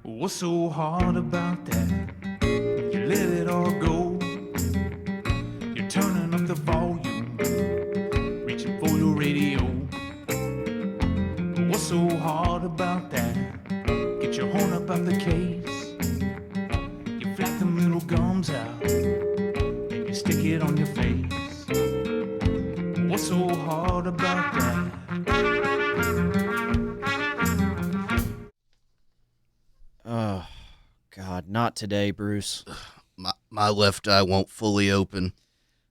What's so hard about that? You let it all go. You're turning up the volume, reaching for your radio. What's so hard about that? Get your horn up out the case. You flap them little gums out, and you stick it on your face. What's so hard about that? Oh, God, not today, Bruce. My left eye won't fully open.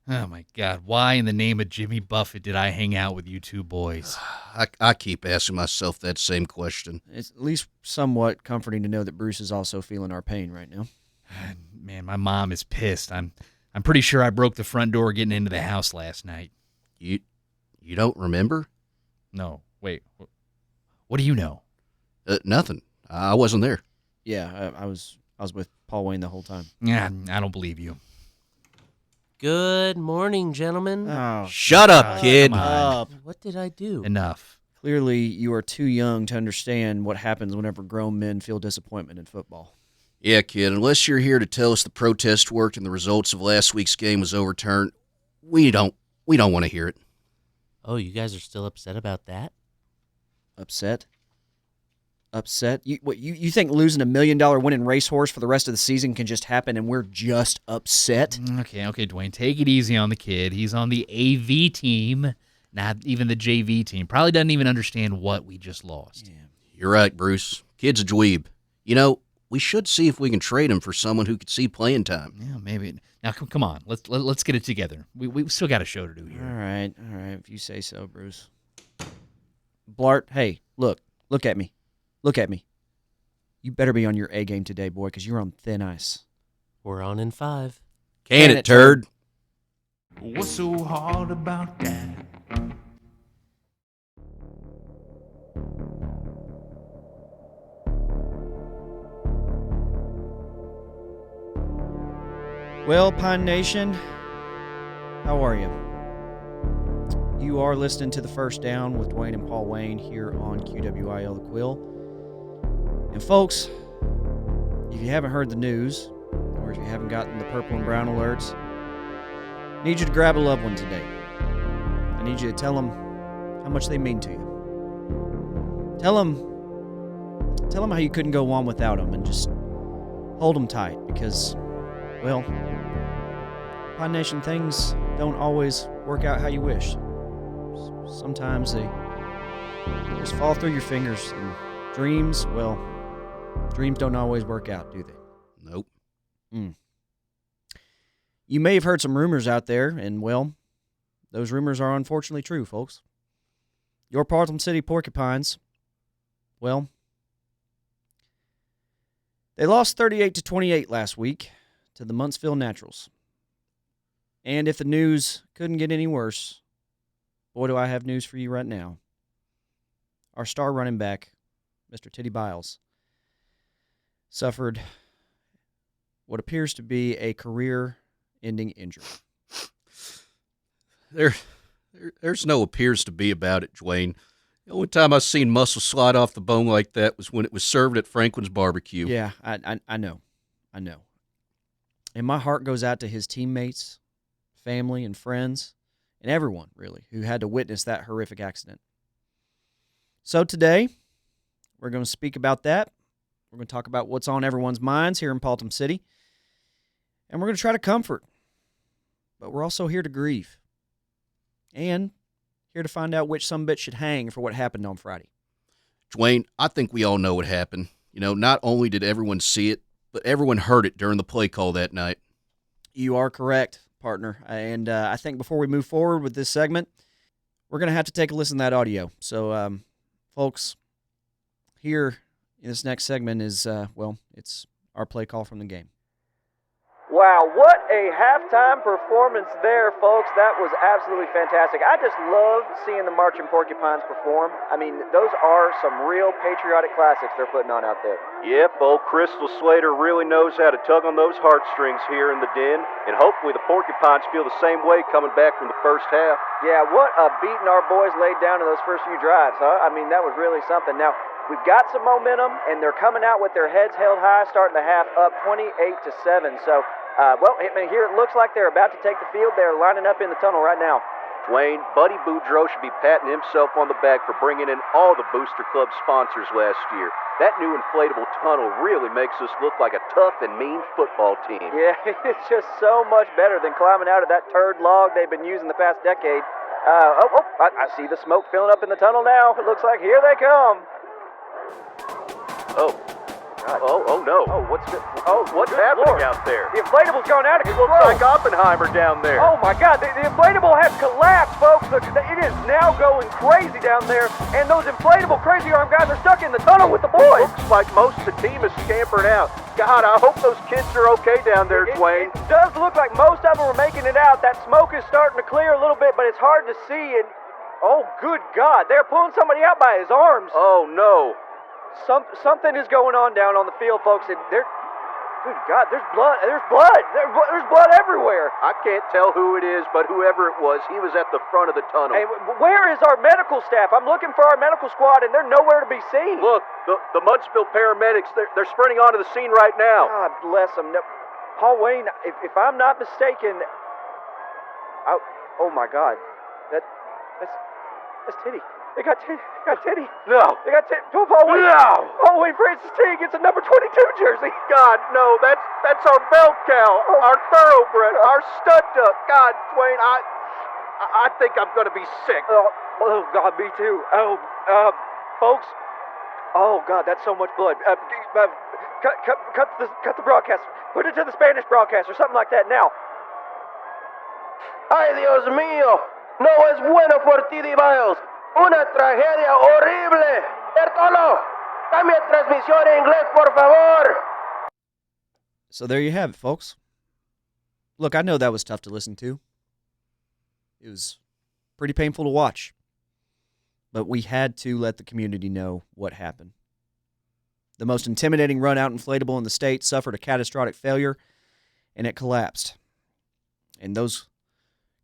Oh, my God. Why in the name of Jimmy Buffett did I hang out with you two boys? I keep asking myself that same question. It's at least somewhat comforting to know that Bruce is also feeling our pain right now. Man, my mom is pissed. I'm pretty sure I broke the front door getting into the house last night. You don't remember? No, wait. What do you know? Nothing. I wasn't there. Yeah, I was with Paul Wayne the whole time. Yeah, I don't believe you. Good morning, gentlemen. Oh, Shut up, kid. Come on. What did I do? Enough. clearly you are too young to understand what happens whenever grown men feel disappointment in football. Yeah, kid, unless you're here to tell us the protest worked and the results of last week's game was overturned, we don't want to hear it. Oh, you guys are still upset about that? Upset? You think losing $1 million winning racehorse for the rest of the season can just happen and we're just upset? Okay, Dwayne, take it easy on the kid. He's on the AV team, not even the JV team. Probably doesn't even understand what we just lost. Yeah. You're right, Bruce. Kid's a dweeb. You know, we should see if we can trade him for someone who could see playing time. Yeah, maybe. Now, come on. Let's get it together. We still got a show to do here. All right. If you say so, Bruce. Blart, hey, look at me. Look at me. You better be on your A game today, boy, because you're on thin ice. We're on in 5. Can it, turd? What's so hard about that? Well, Pine Nation, how are you? You are listening to The First Down with Dwayne and Paul Wayne here on QWIL the Quill. And folks, if you haven't heard the news, or if you haven't gotten the purple and brown alerts, I need you to grab a loved one today. I need you to tell them how much they mean to you. Tell them how you couldn't go on without them, and just hold them tight, because, well, Pine Nation, things don't always work out how you wish. Sometimes they just fall through your fingers, and dreams don't always work out, do they? Nope. You may have heard some rumors out there, and, well, those rumors are unfortunately true, folks. Your Paultom City Porcupines, well, they lost 38-28 last week to the Muntsville Naturals. And if the news couldn't get any worse, boy, do I have news for you right now. Our star running back, Mr. Titty Biles, suffered what appears to be a career-ending injury. There's no appears to be about it, Dwayne. The only time I've seen muscle slide off the bone like that was when it was served at Franklin's barbecue. Yeah, I know. And my heart goes out to his teammates, family, and friends, and everyone, really, who had to witness that horrific accident. So today, we're going to speak about that. We're going to talk about what's on everyone's minds here in Paultom City, and we're going to try to comfort. But we're also here to grieve, and here to find out which sumbitch should hang for what happened on Friday. Dwayne, I think we all know what happened. You know, not only did everyone see it, but everyone heard it during the play call that night. You are correct, partner. And I think before we move forward with this segment, we're going to have to take a listen to that audio. So, folks, here in this next segment is, it's our play call from the game. Wow, what a halftime performance there, folks. That was absolutely fantastic. I just love seeing the Marching Porcupines perform. I mean, those are some real patriotic classics they're putting on out there. Yep, old Crystal Slater really knows how to tug on those heartstrings here in the den, and hopefully the Porcupines feel the same way coming back from the first half. Yeah, what a beating our boys laid down in those first few drives, huh? I mean, that was really something. Now, we've got some momentum, and they're coming out with their heads held high, starting the half up 28-7. So, here it looks like they're about to take the field. They're lining up in the tunnel right now. Dwayne, Buddy Boudreaux should be patting himself on the back for bringing in all the Booster Club sponsors last year. That new inflatable tunnel really makes us look like a tough and mean football team. Yeah, it's just so much better than climbing out of that turd log they've been using the past decade. I see the smoke filling up in the tunnel now. It looks like here they come. Oh. God. Oh no. What's happening Lord. out there? The inflatable's gone out of It control. looks like Oppenheimer down there. Oh my God, the inflatable has collapsed, folks. It is now going crazy down there, and those inflatable crazy arm guys are stuck in the tunnel with the boys. Looks like most of the team is scampering out. God, I hope those kids are okay down there, Dwayne. It does look like most of them are making it out. That smoke is starting to clear a little bit, but it's hard to see. And oh, good God, they're pulling somebody out by his arms. Oh no. Something is going on down on the field, folks. And good God, there's blood. There's blood everywhere. I can't tell who it is, but whoever it was, he was at the front of the tunnel. Hey, where is our medical staff? I'm looking for our medical squad, and they're nowhere to be seen. Look, the Mudsville paramedics, they're sprinting onto the scene right now. God bless them. No, Paul Wayne, if I'm not mistaken, oh my God, that's Titty. They got Titty. No. They got Titty. Paul Wayne. No. Paul Wayne Francis T gets a number 22 jersey. God, no, that's our bell cow, our thoroughbred, our stud duck. God, Dwayne, I think I'm gonna be sick. Oh God, me too. Folks. Oh God, that's so much blood. Cut the broadcast. Put it to the Spanish broadcast or something like that now. Ay, Dios mío, no es bueno por ti, Biles. Una tragedia horrible. Bertolo, cambia transmisión en inglés, por favor. So there you have it, folks. Look, I know that was tough to listen to. It was pretty painful to watch. But we had to let the community know what happened. The most intimidating run-out inflatable in the state suffered a catastrophic failure, and it collapsed. And those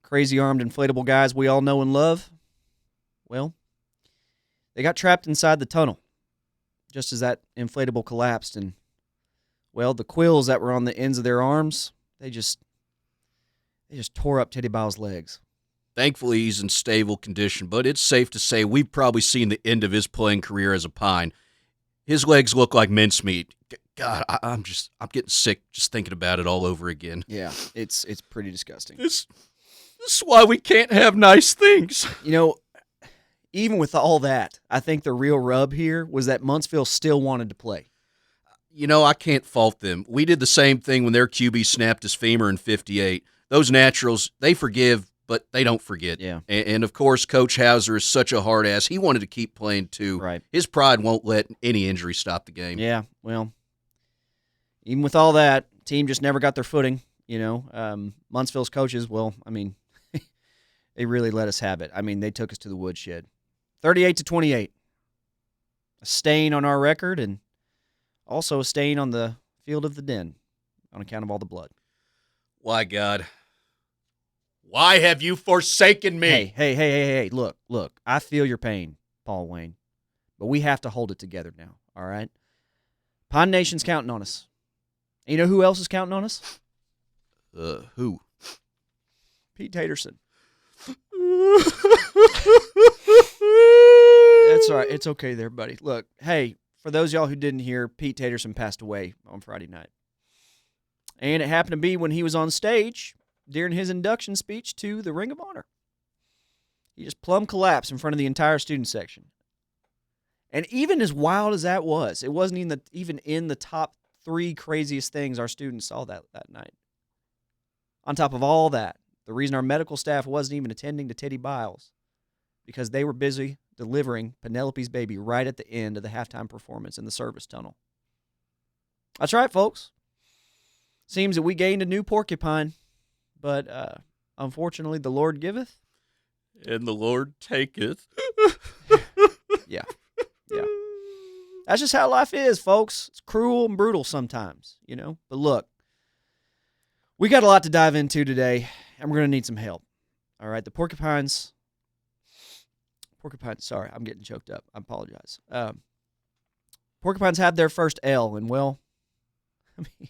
crazy-armed inflatable guys we all know and love, well, they got trapped inside the tunnel just as that inflatable collapsed. And, well, the quills that were on the ends of their arms, they just tore up Teddy Bile's legs. Thankfully, he's in stable condition, but it's safe to say we've probably seen the end of his playing career as a Pine. His legs look like mincemeat. God, I'm getting sick just thinking about it all over again. Yeah, it's pretty disgusting. This is why we can't have nice things. You know, even with all that, I think the real rub here was that Muntsville still wanted to play. You know, I can't fault them. We did the same thing when their QB snapped his femur in 58. Those naturals, they forgive, but they don't forget. Yeah. And of course, Coach Hauser is such a hard ass. He wanted to keep playing too. Right. His pride won't let any injury stop the game. Yeah, well, even with all that, team just never got their footing. You know, Muntsville's coaches, well, I mean, they really let us have it. I mean, they took us to the woodshed. 38-28. A stain on our record and also a stain on the field of the den on account of all the blood. Why, God? Why have you forsaken me? Hey, look. I feel your pain, Paul Wayne, but we have to hold it together now, all right? Pine Nation's counting on us. And you know who else is counting on us? Who? Pete Taterson. That's all right. It's okay there, buddy. Look, hey, for those of y'all who didn't hear, Pete Taterson passed away on Friday night. And it happened to be when he was on stage during his induction speech to the Ring of Honor. He just plumb collapsed in front of the entire student section. And even as wild as that was, it wasn't even in the top 3 craziest things our students saw that night. On top of all that, the reason our medical staff wasn't even attending to Teddy Biles, because they were busy delivering Penelope's baby right at the end of the halftime performance in the service tunnel. That's right, folks. Seems that we gained a new porcupine, but unfortunately the Lord giveth. And the Lord taketh. Yeah. That's just how life is, folks. It's cruel and brutal sometimes, you know. But look, we got a lot to dive into today, and we're going to need some help. All right, the porcupines, sorry, I'm getting choked up. I apologize. Porcupines had their first L, and well, I mean,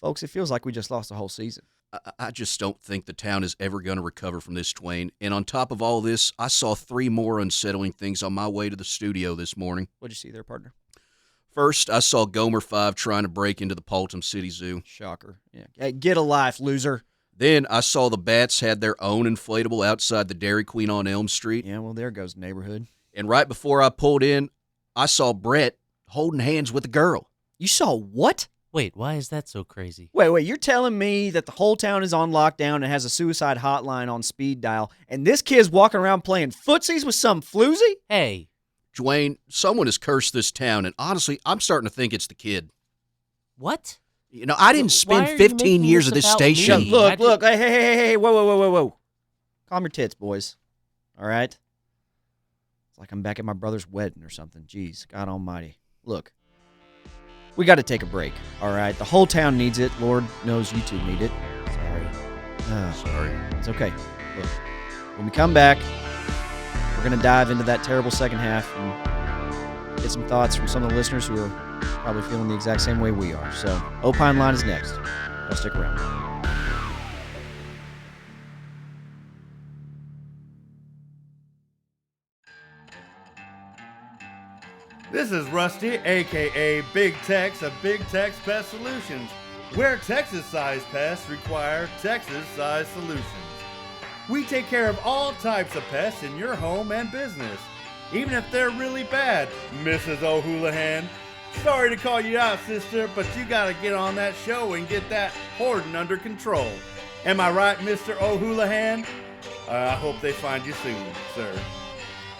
folks, it feels like we just lost the whole season. I just don't think the town is ever going to recover from this, Dwayne. And on top of all this, I saw 3 more unsettling things on my way to the studio this morning. What'd you see there, partner? First, I saw Gomer 5 trying to break into the Paultom City Zoo. Shocker. Yeah. Hey, get a life, loser. Then I saw the bats had their own inflatable outside the Dairy Queen on Elm Street. Yeah, well, there goes the neighborhood. And right before I pulled in, I saw Brett holding hands with a girl. You saw what? Wait, why is that so crazy? Wait, you're telling me that the whole town is on lockdown and has a suicide hotline on speed dial, and this kid's walking around playing footsies with some floozy? Hey. Dwayne, someone has cursed this town, and honestly, I'm starting to think it's the kid. What? You know, I didn't Why spend are you 15 making years this at this about station. me? Look, hey, whoa. Calm your tits, boys. All right? It's like I'm back at my brother's wedding or something. Jeez, God almighty. Look, we got to take a break, all right? The whole town needs it. Lord knows you two need it. Sorry. It's okay. Look, when we come back, we're going to dive into that terrible second half and get some thoughts from some of the listeners who are probably feeling the exact same way we are. So, Opine Line is next. Don't stick around. This is Rusty, aka Big Tex of Big Tex Pest Solutions, where Texas-sized pests require Texas-sized solutions. We take care of all types of pests in your home and business, even if they're really bad, Mrs. O'Houlihan. Sorry to call you out, sister, but you gotta get on that show and get that hoarding under control. Am I right, Mr. O'Houlihan? I hope they find you soon, sir.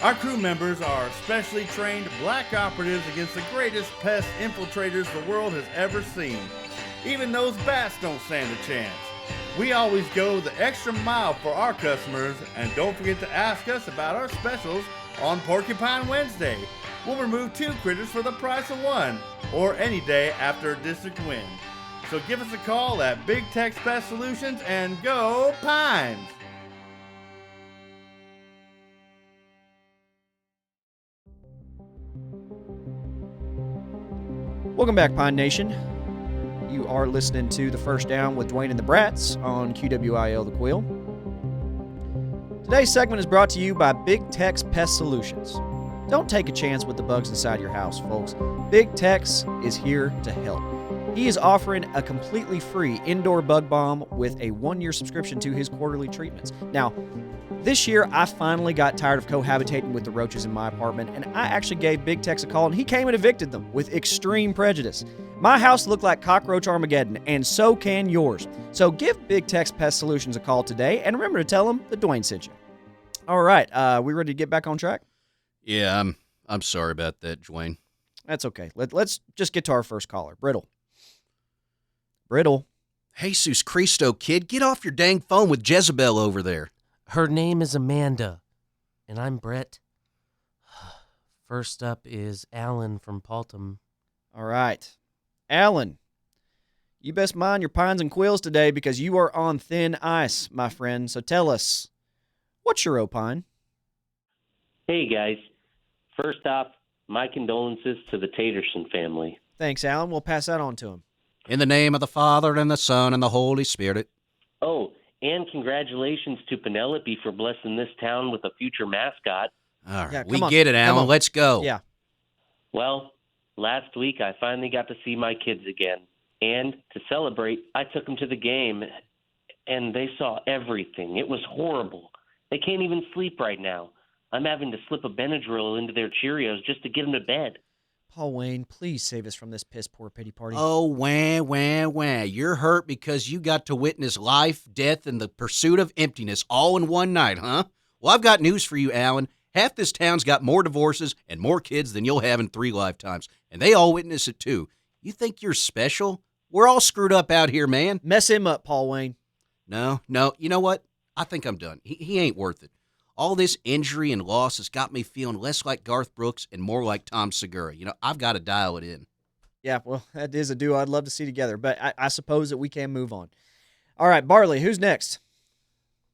Our crew members are specially trained black operatives against the greatest pest infiltrators the world has ever seen. Even those bats don't stand a chance. We always go the extra mile for our customers, and don't forget to ask us about our specials on Porcupine Wednesday. We'll remove 2 critters for the price of 1, or any day after a district win. So give us a call at Big Tex Pest Solutions and go Pines! Welcome back, Pine Nation. You are listening to The First Down with Dwayne and the Brats on QWIL the Quill. Today's segment is brought to you by Big Tex Pest Solutions. Don't take a chance with the bugs inside your house, folks. Big Tex is here to help. He is offering a completely free indoor bug bomb with a 1-year subscription to his quarterly treatments. Now, this year, I finally got tired of cohabitating with the roaches in my apartment, and I actually gave Big Tex a call, and he came and evicted them with extreme prejudice. My house looked like cockroach Armageddon, and so can yours. So give Big Tex Pest Solutions a call today, and remember to tell them that Dwayne sent you. All right, we ready to get back on track? Yeah, I'm sorry about that, Dwayne. That's okay. Let's just get to our first caller, Brittle. Jesus Christo, kid, get off your dang phone with Jezebel over there. Her name is Amanda, and I'm Brett. First up is Alan from Paultom. All right. Alan, you best mind your pines and quills today because you are on thin ice, my friend. So tell us, what's your opine? Hey, guys. First off, my condolences to the Taterson family. Thanks, Alan. We'll pass that on to him. In the name of the Father, and the Son, and the Holy Spirit. Oh, and congratulations to Penelope for blessing this town with a future mascot. All right, Yeah, we come on. get it, Come Alan. on. Let's go. Yeah. Well, last week I finally got to see my kids again. And to celebrate, I took them to the game, and they saw everything. It was horrible. They can't even sleep right now. I'm having to slip a Benadryl into their Cheerios just to get them to bed. Paul Wayne, please save us from this piss-poor pity party. Oh, wah. You're hurt because you got to witness life, death, and the pursuit of emptiness all in one night, huh? Well, I've got news for you, Alan. Half this town's got more divorces and more kids than you'll have in 3 lifetimes, and they all witness it too. You think you're special? We're all screwed up out here, man. Mess him up, Paul Wayne. No, you know what? I think I'm done. He ain't worth it. All this injury and loss has got me feeling less like Garth Brooks and more like Tom Segura. I've got to dial it in. Yeah, well, that is a duo I'd love to see together, but I suppose that we can move on. All right, Barley, who's next?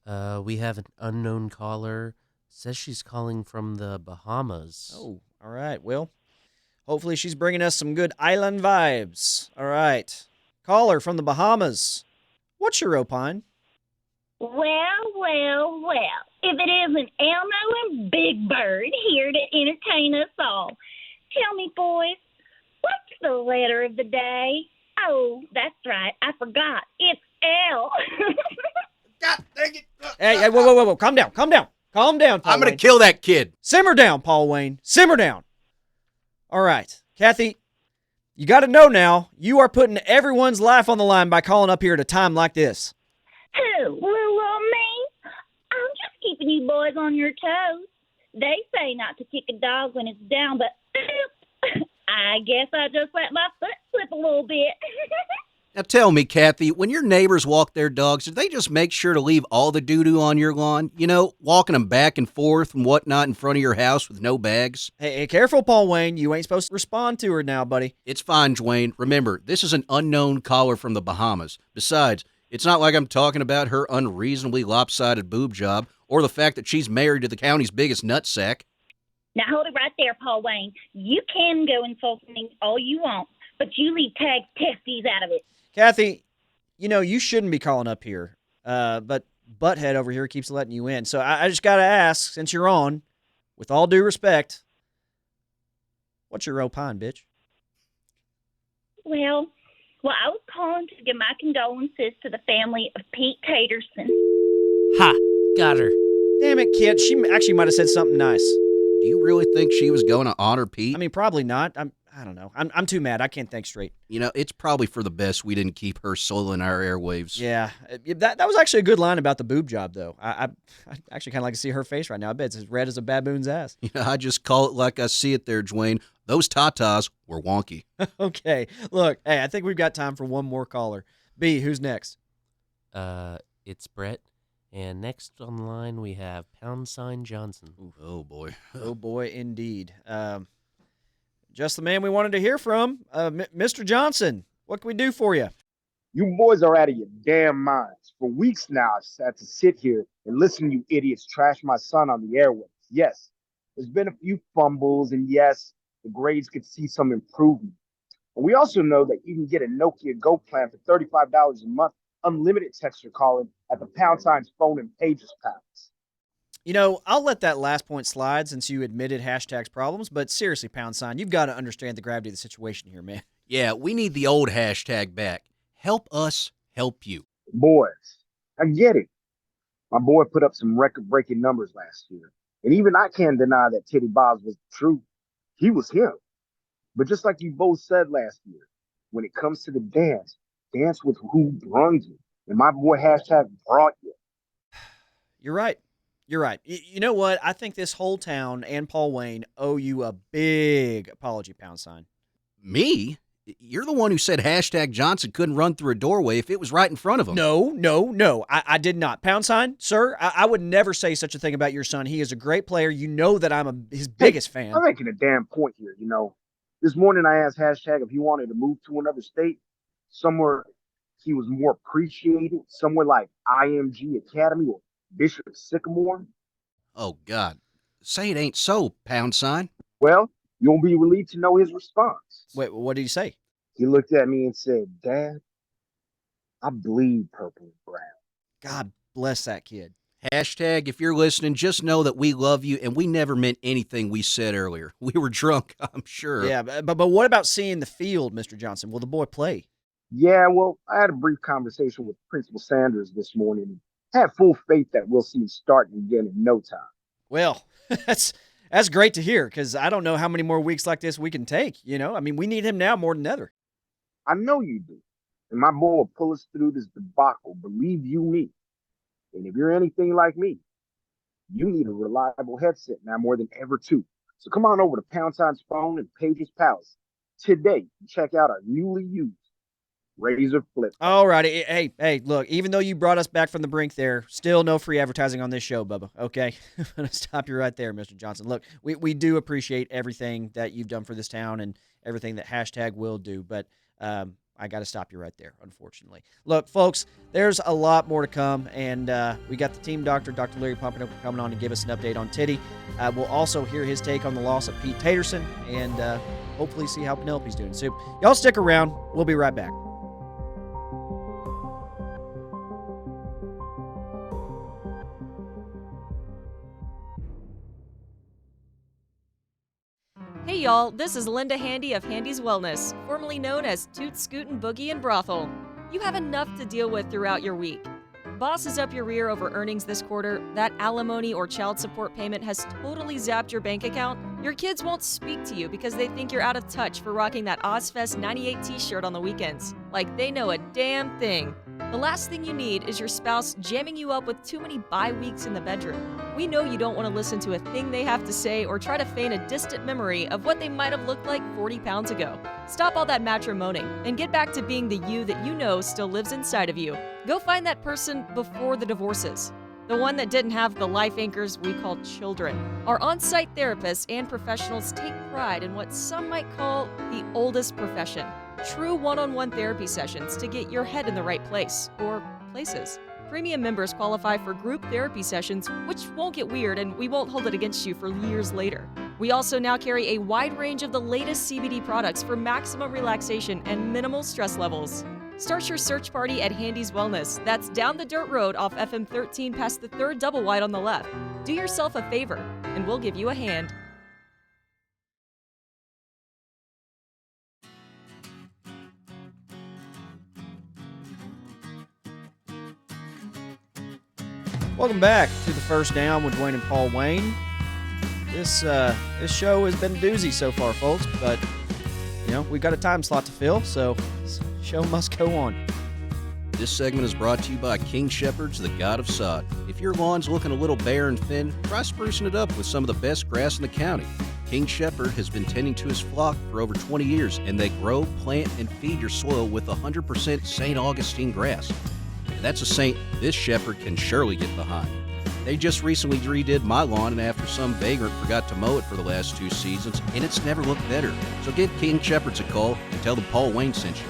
We have an unknown caller. Says she's calling from the Bahamas. Oh, all right. Well, hopefully she's bringing us some good island vibes. All right. Caller from the Bahamas. What's your opine? Well. If it isn't Elmo and Big Bird here to entertain us all. Tell me, boys, what's the letter of the day? Oh, that's right. I forgot. It's L. God dang it. Hey, whoa. Calm down. Calm down, Paul I'm going Wayne. to kill that kid. Simmer down, Paul Wayne. Simmer down. All right. Kathy, you got to know now, you are putting everyone's life on the line by calling up here at a time like this. Who? Well, me? I'm just keeping you boys on your toes. They say not to kick a dog when it's down, but I guess I just let my foot slip a little bit. Now tell me, Kathy, when your neighbors walk their dogs, do they just make sure to leave all the doo-doo on your lawn? Walking them back and forth and whatnot in front of your house with no bags? Hey, careful, Paul Wayne. You ain't supposed to respond to her now, buddy. It's fine, Dwayne. Remember, this is an unknown caller from the Bahamas. Besides, it's not like I'm talking about her unreasonably lopsided boob job or the fact that she's married to the county's biggest nutsack. Now hold it right there, Paul Wayne. You can go insulting me all you want, but you leave tag testes out of it. Kathy, you shouldn't be calling up here, but Butthead over here keeps letting you in. So I just got to ask, since you're on, with all due respect, what's your opine, bitch? Well, I was calling to give my condolences to the family of Pete Taterson. Ha! Got her. Damn it, kid. She actually might have said something nice. Do you really think she was going to honor Pete? I mean, probably not. I don't know. I'm too mad. I can't think straight. It's probably for the best we didn't keep her soiling our airwaves. Yeah. That was actually a good line about the boob job, though. I actually kind of like to see her face right now. I bet it's as red as a baboon's ass. I just call it like I see it there, Dwayne. Those tatas were wonky. Okay. Look, hey, I think we've got time for one more caller. B, who's next? It's Brett. And next on the line, we have # Johnson. Ooh, oh, boy. Oh, boy, indeed. Just the man we wanted to hear from. Mr. Johnson, what can we do for you? You boys are out of your damn minds. For weeks now, I've had to sit here and listen to you idiots trash my son on the airwaves. Yes, there's been a few fumbles, and yes, the grades could see some improvement. But we also know that you can get a Nokia Go plan for $35 a month, unlimited texture calling at the # phone and pages pals. I'll let that last point slide since you admitted hashtags problems, but seriously, #, you've got to understand the gravity of the situation here, man. Yeah, we need the old hashtag back. Help us help you. Boys, I get it. My boy put up some record-breaking numbers last year, and even I can't deny that Teddy Bobs was the truth. He was him. But just like you both said last year, when it comes to the dance with who brung you, and my boy hashtag brought you. You're right. You're right. You know what? I think this whole town and Paul Wayne owe you a big apology, #. Me? You're the one who said hashtag Johnson couldn't run through a doorway if it was right in front of him. No. I did not. #, sir, I would never say such a thing about your son. He is a great player. You know that I'm his biggest fan. I'm making a damn point here, This morning I asked hashtag if he wanted to move to another state, somewhere he was more appreciated, somewhere like IMG Academy or Bishop Sycamore. Oh, God. Say it ain't so, #. Well, you'll be relieved to know his response. Wait, what did he say? He looked at me and said, Dad, I bleed purple and brown. God bless that kid. Hashtag, if you're listening, just know that we love you, and we never meant anything we said earlier. We were drunk, I'm sure. Yeah, but what about seeing the field, Mr. Johnson? Will the boy play? Yeah, well, I had a brief conversation with Principal Sanders this morning and had full faith that we'll see him starting again in no time. Well, that's great to hear, because I don't know how many more weeks like this we can take, I mean, we need him now more than ever. I know you do. And my boy will pull us through this debacle, believe you me. And if you're anything like me, you need a reliable headset now more than ever too. So come on over to # phone and Pages Palace today and check out our newly used Razor flip. All righty. Hey, look, even though you brought us back from the brink there, still no free advertising on this show, Bubba, okay? I'm going to stop you right there, Mr. Johnson. Look, we do appreciate everything that you've done for this town and everything that hashtag will do, but I got to stop you right there, unfortunately. Look, folks, there's a lot more to come, and we got the team doctor, Dr. Larry Pumpkin, coming on to give us an update on Titty. We'll also hear his take on the loss of Pete Taterson and hopefully see how Penelope's doing. So y'all stick around. We'll be right back. Hey y'all, this is Linda Handy of Handy's Wellness, formerly known as Toot Scootin' Boogie and Brothel. You have enough to deal with throughout your week. Boss is up your rear over earnings this quarter, that alimony or child support payment has totally zapped your bank account, your kids won't speak to you because they think you're out of touch for rocking that Ozfest 98 t-shirt on the weekends. Like they know a damn thing. The last thing you need is your spouse jamming you up with too many bye weeks in the bedroom. We know you don't want to listen to a thing they have to say or try to feign a distant memory of what they might have looked like 40 pounds ago. Stop all that matrimoning and get back to being the you that you know still lives inside of you. Go find that person before the divorces. The one that didn't have the life anchors we call children. Our on-site therapists and professionals take pride in what some might call the oldest profession. True one-on-one therapy sessions to get your head in the right place, or places. Premium members qualify for group therapy sessions, which won't get weird and we won't hold it against you for years later. We also now carry a wide range of the latest CBD products for maximum relaxation and minimal stress levels. Start your search party at Handy's Wellness. That's down the dirt road off FM 13 past the third double wide on the left. Do yourself a favor, and we'll give you a hand. Welcome back to the First Down with Dwayne and Paul Wayne. This show has been a doozy so far, folks, but we've got a time slot to fill, so this show must go on. This segment is brought to you by King Shepherd's, the God of Sod. If your lawn's looking a little bare and thin, try sprucing it up with some of the best grass in the county. King Shepherd has been tending to his flock for over 20 years, and they grow, plant, and feed your soil with 100% St. Augustine grass. And that's a saint this shepherd can surely get behind. They just recently redid my lawn, and after some vagrant forgot to mow it for the last 2 seasons, and it's never looked better. So give King Shepherd's a call and tell them Paul Wayne sent you.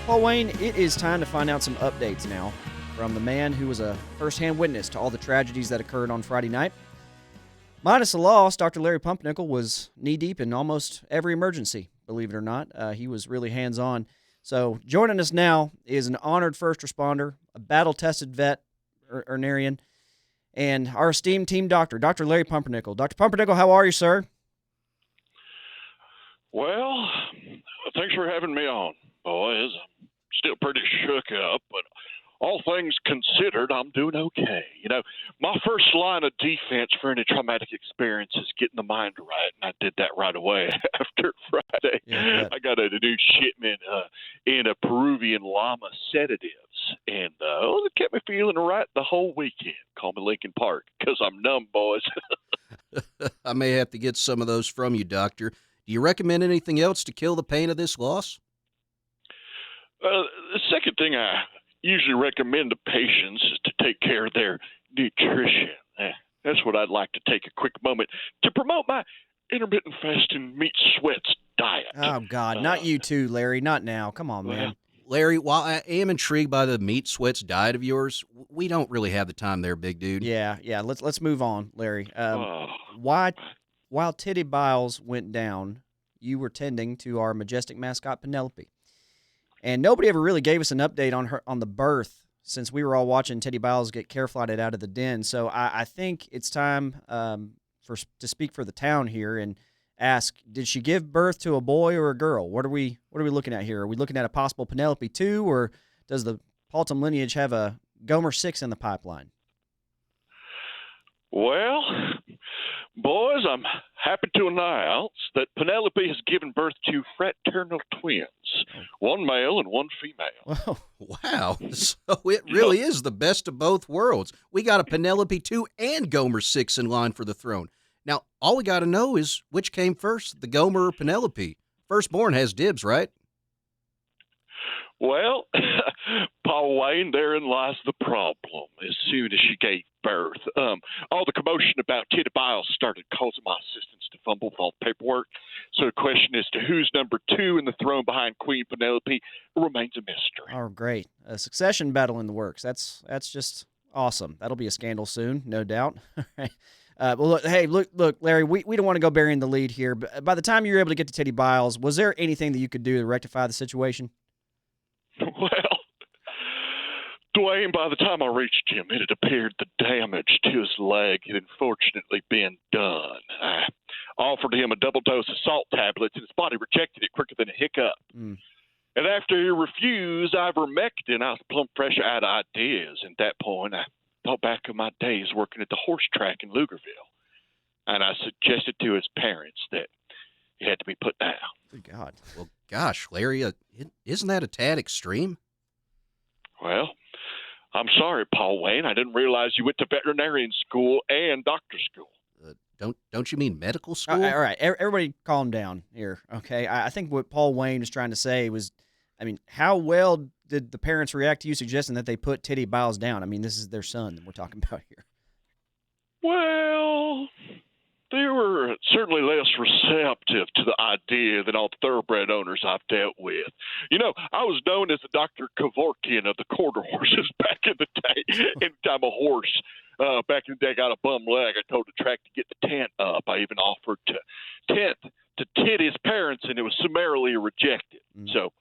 Paul Wayne, it is time to find out some updates now from the man who was a first-hand witness to all the tragedies that occurred on Friday night. Minus the loss, Dr. Larry Pumpernickel was knee-deep in almost every emergency, believe it or not. He was really hands-on. So joining us now is an honored first responder, a battle-tested veterinarian, and our esteemed team doctor, Dr. Larry Pumpernickel. Dr. Pumpernickel, how are you, sir? Well, thanks for having me on, boys. I'm still pretty shook up, but all things considered, I'm doing okay. My first line of defense for any traumatic experience is getting the mind right, and I did that right away after Friday. Yeah. I got a new shipment in a Peruvian llama sedatives, and it kept me feeling right the whole weekend. Call me Lincoln Park, because I'm numb, boys. I may have to get some of those from you, Doctor. Do you recommend anything else to kill the pain of this loss? The second thing I usually recommend to patients is to take care of their nutrition. That's what I'd like to take a quick moment to promote my intermittent fasting meat sweats diet. Oh, God, not you too, Larry. Not now. Come on, man. Larry, while I am intrigued by the meat sweats diet of yours, we don't really have the time there, big dude. Yeah. Let's move on, Larry. While Titty Biles went down, you were tending to our majestic mascot, Penelope. And nobody ever really gave us an update on the birth since we were all watching Teddy Biles get care-flighted out of the den. So I think it's time to speak for the town here and ask, did she give birth to a boy or a girl? What are we looking at here? Are we looking at a possible Penelope 2, or does the Paultom lineage have a Gomer 6 in the pipeline? Well, boys, I'm happy to announce that Penelope has given birth to fraternal twins, one male and one female. Wow. So it really is the best of both worlds. We got a Penelope 2 and Gomer 6 in line for the throne. Now, all we got to know is which came first, the Gomer or Penelope. Firstborn has dibs, right? Well, Paul Wayne, therein lies the problem. As soon as she gave birth, all the commotion about Titty Biles started causing my assistants to fumble with all the paperwork. So the question as to who's number 2 in the throne behind Queen Penelope remains a mystery. Oh, great. A succession battle in the works. That's just awesome. That'll be a scandal soon, no doubt. All right. Well, look, Larry, we don't want to go burying the lead here, but by the time you were able to get to Teddy Biles, was there anything that you could do to rectify the situation? Well, Dwayne, by the time I reached him, it had appeared the damage to his leg had unfortunately been done. I offered him a double dose of salt tablets, and his body rejected it quicker than a hiccup. And after he refused ivermectin, I was plumb fresh out of ideas. At that point, I thought back on my days working at the horse track in Lugerville, and I suggested to his parents that he had to be put down. Good God. Well, gosh, Larry, isn't that a tad extreme? Well, I'm sorry, Paul Wayne. I didn't realize you went to veterinarian school and doctor school. Don't you mean medical school? All right, everybody calm down here, okay? I think what Paul Wayne was trying to say was, I mean, how well did the parents react to you suggesting that they put Teddy Biles down? I mean, this is their son that we're talking about here. Well, they were certainly less receptive to the idea than all the thoroughbred owners I've dealt with. You know, I was known as the Dr. Kevorkian of the quarter horses back in the day. Anytime a horse back in the day got a bum leg, I told the track to get the tent up. I even offered to tent to Teddy's parents, and it was summarily rejected. So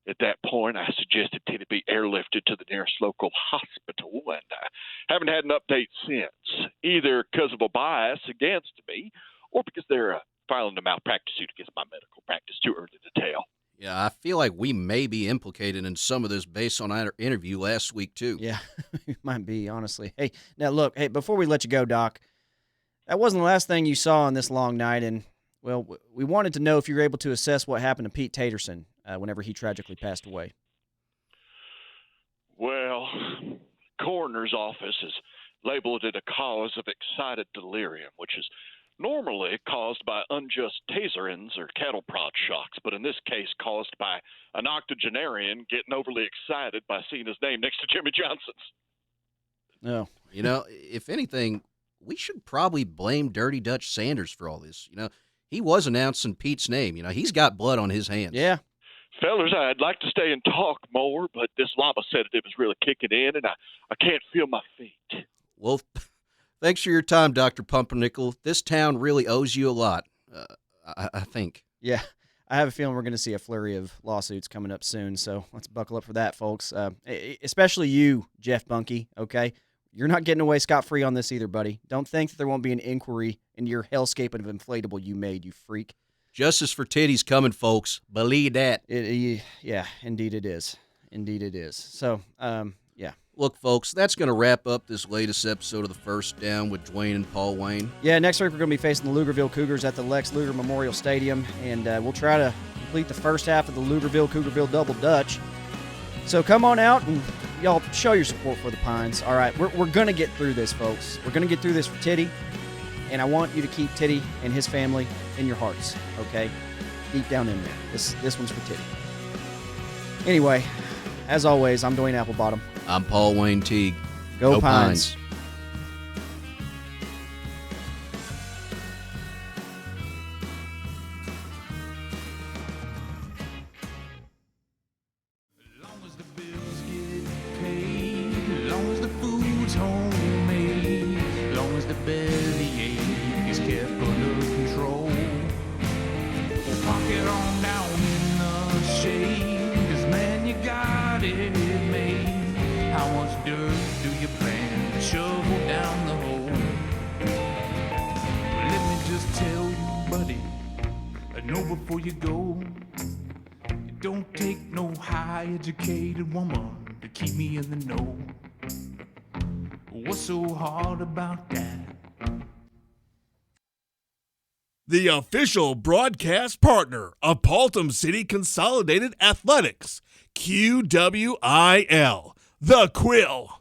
at that point, I suggested Teddy be airlifted to the nearest local hospital, and I haven't had an update since, either because of a bias against me or because they're filing a malpractice suit against my medical practice. Too early to tell. Yeah, I feel like we may be implicated in some of this based on our interview last week, too. Yeah, it might be, honestly. Hey, now look, before we let you go, Doc, that wasn't the last thing you saw on this long night, and, well, we wanted to know if you were able to assess what happened to Pete Taterson whenever he tragically passed away. Well, coroner's office has labeled it a cause of excited delirium, which is normally caused by unjust taserins or cattle prod shocks, but in this case caused by an octogenarian getting overly excited by seeing his name next to Jimmy Johnson's. No. You know, if anything, we should probably blame Dirty Dutch Sanders for all this. You know, he was announcing Pete's name. You know, he's got blood on his hands. Yeah. Fellas, I'd like to stay and talk more, but this lava sedative is really kicking in, and I can't feel my feet. Well, thanks for your time, Dr. Pumpernickel. This town really owes you a lot, I think. Yeah, I have a feeling we're going to see a flurry of lawsuits coming up soon, so let's buckle up for that, folks. Especially you, Jeff Bunky, okay? You're not getting away scot-free on this either, buddy. Don't think that there won't be an inquiry into your hellscape of inflatable you made, you freak. Justice for titties coming, folks. Believe that. Yeah, indeed it is. Indeed it is. So, yeah. Look, folks, that's going to wrap up this latest episode of The First Down with Dwayne and Paul Wayne. Yeah, next week we're going to be facing the Lugerville Cougars at the Lex Luger Memorial Stadium, and we'll try to complete the first half of the Lugerville-Cougarville Double Dutch. So come on out and y'all show your support for the Pines. All right, we're going to get through this, folks. We're going to get through this for Titty, and I want you to keep Titty and his family in your hearts, okay? Deep down in there. This one's for Titty. Anyway, as always, I'm Dwayne Applebottom. I'm Paul Wayne Teague. Go Pines. Before you go, it don't take no high-educated woman to keep me in the know. What's so hard about that? The official broadcast partner of Paultom City Consolidated Athletics, QWIL the Quill.